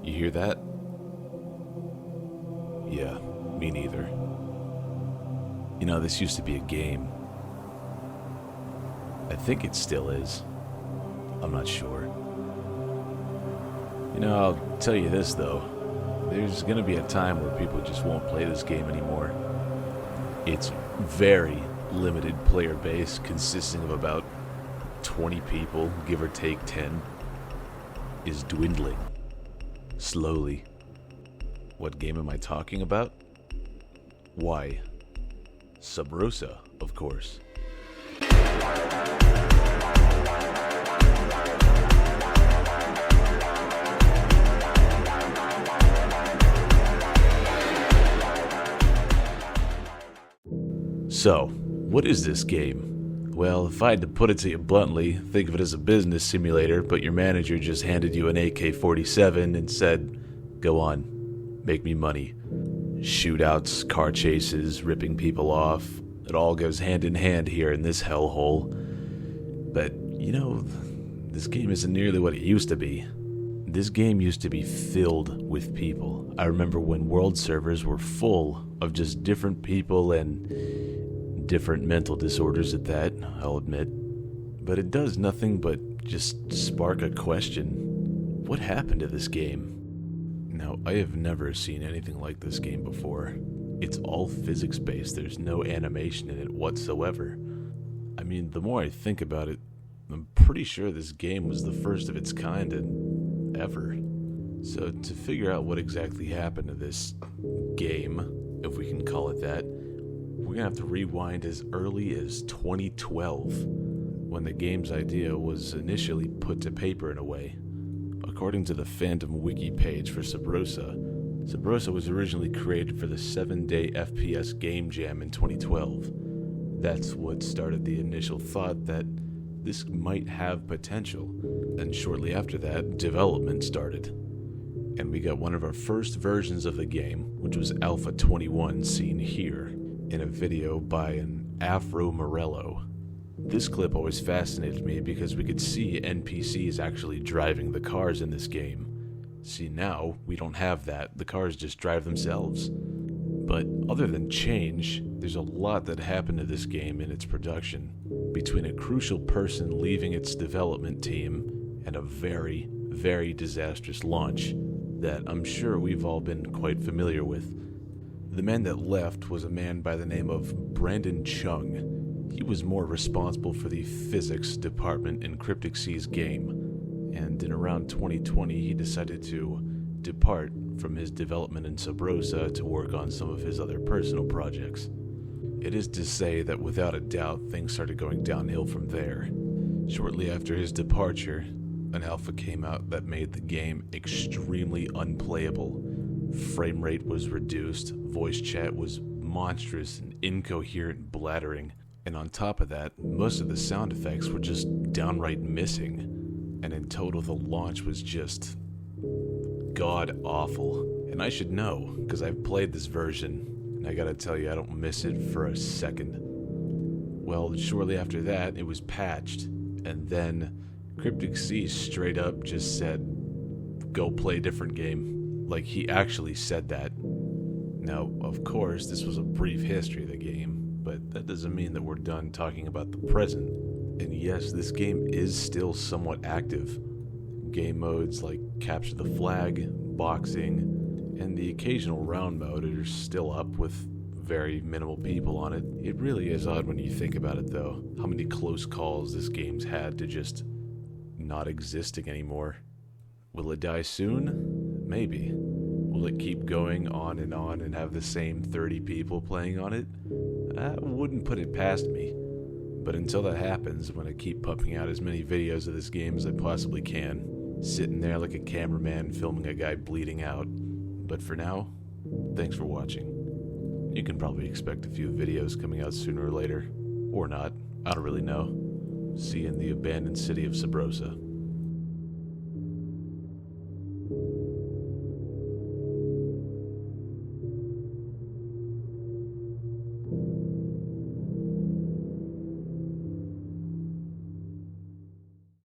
You hear that? Yeah, me neither. You know, this used to be a game. I think it still is. I'm not sure. You know, I'll tell you this though. There's gonna be a time where people just won't play this game anymore. Its very limited player base, consisting of about 20 people, give or take 10, is dwindling. Slowly. What game am I talking about? Why? Subrosa, of course. So, what is this game? Well, if I had to put it to you bluntly, think of it as a business simulator, but your manager just handed you an AK-47 and said, "Go on, make me money." Shootouts, car chases, ripping people off, it all goes hand in hand here in this hellhole. But, you know, this game isn't nearly what it used to be. This game used to be filled with people. I remember when world servers were full of just different people and different mental disorders at that, I'll admit. But it does nothing but just spark a question. What happened to this game? Now, I have never seen anything like this game before. It's all physics-based. There's no animation in it whatsoever. I mean, the more I think about it, I'm pretty sure this game was the first of its kind ever. So to figure out what exactly happened to this game, if we can call it that, we're gonna have to rewind as early as 2012, when the game's idea was initially put to paper in a way. According to the fandom wiki page for Subrosa, Subrosa was originally created for the 7-day FPS game jam in 2012. That's what started the initial thought that this might have potential, and shortly after that, development started. And we got one of our first versions of the game, which was Alpha 21, seen here, in a video by an Afro Morello. This clip always fascinated me because we could see NPCs actually driving the cars in this game. See, now we don't have that. The cars just drive themselves. But other than change, there's a lot that happened to this game in its production, between a crucial person leaving its development team and a very, very disastrous launch that I'm sure we've all been quite familiar with. The man that left was a man by the name of Brandon Chung. He was more responsible for the physics department in Cryptic Sea's game, and in around 2020 he decided to depart from his development in Subrosa to work on some of his other personal projects. It is to say that without a doubt things started going downhill from there. Shortly after his departure, an alpha came out that made the game extremely unplayable. Frame rate was reduced, voice chat was monstrous and incoherent blathering, and on top of that, most of the sound effects were just downright missing. And in total, the launch was just god-awful. And I should know, because I've played this version, and I gotta tell you, I don't miss it for a second. Well, shortly after that, it was patched, and then Cryptic Sea straight up just said, "Go play a different game." Like, he actually said that. Now, of course, this was a brief history of the game, but that doesn't mean that we're done talking about the present. And yes, this game is still somewhat active. Game modes like Capture the Flag, Boxing, and the occasional round mode are still up with very minimal people on it. It really is odd when you think about it though, how many close calls this game's had to just not existing anymore. Will it die soon? Maybe. Will it keep going on and have the same 30 people playing on it? I wouldn't put it past me. But until that happens, I'm going to keep pumping out as many videos of this game as I possibly can, sitting there like a cameraman filming a guy bleeding out. But for now, thanks for watching. You can probably expect a few videos coming out sooner or later. Or not. I don't really know. See you in the abandoned city of Subrosa.